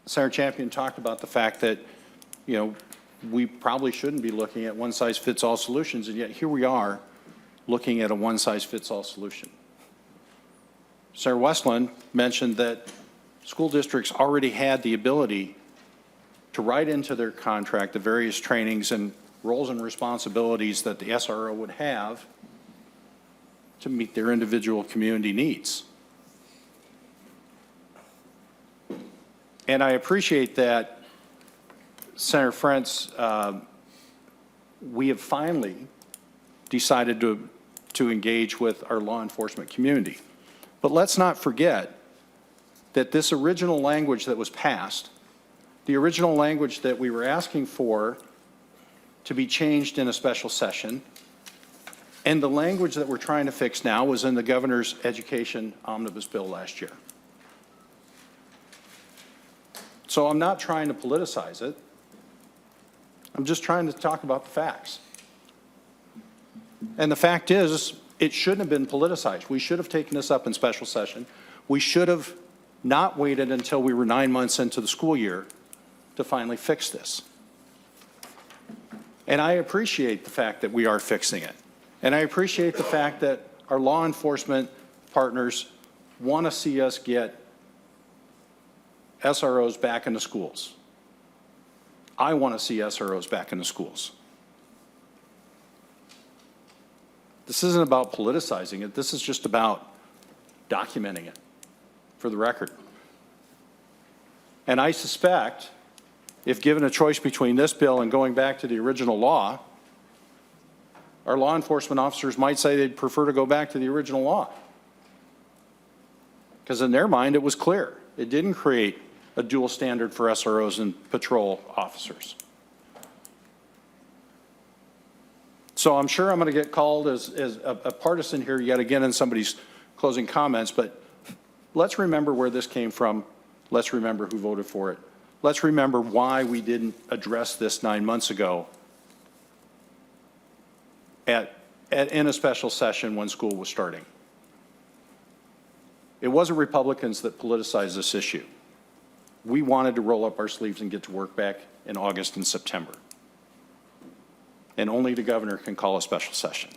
Senator Champion talked about the fact that, you know, we probably shouldn't be looking at one-size-fits-all solutions, and yet here we are looking at a one-size-fits-all solution. Senator Westland mentioned that school districts already had the ability to write into their contract the various trainings and roles and responsibilities that the SRO would have to meet their individual community needs. And I appreciate that, Senator Frentz, we have finally decided to engage with our law enforcement community. But let's not forget that this original language that was passed, the original language that we were asking for to be changed in a special session, and the language that we're trying to fix now was in the governor's education omnibus bill last year. So I'm not trying to politicize it. I'm just trying to talk about the facts. And the fact is, it shouldn't have been politicized. We should have taken this up in special session. We should have not waited until we were 9 months into the school year to finally fix this. And I appreciate the fact that we are fixing it. And I appreciate the fact that our law enforcement partners want to see us get SROs back into schools. I want to see SROs back into schools. This isn't about politicizing it. This is just about documenting it for the record. And I suspect if given a choice between this bill and going back to the original law, our law enforcement officers might say they'd prefer to go back to the original law. Because in their mind, it was clear. It didn't create a dual standard for SROs and patrol officers. So I'm sure I'm going to get called as a partisan here yet again in somebody's closing comments, but let's remember where this came from. Let's remember who voted for it. Let's remember why we didn't address this 9 months ago in a special session when school was starting. It wasn't Republicans that politicized this issue. We wanted to roll up our sleeves and get to work back in August and September. And only the governor can call a special session.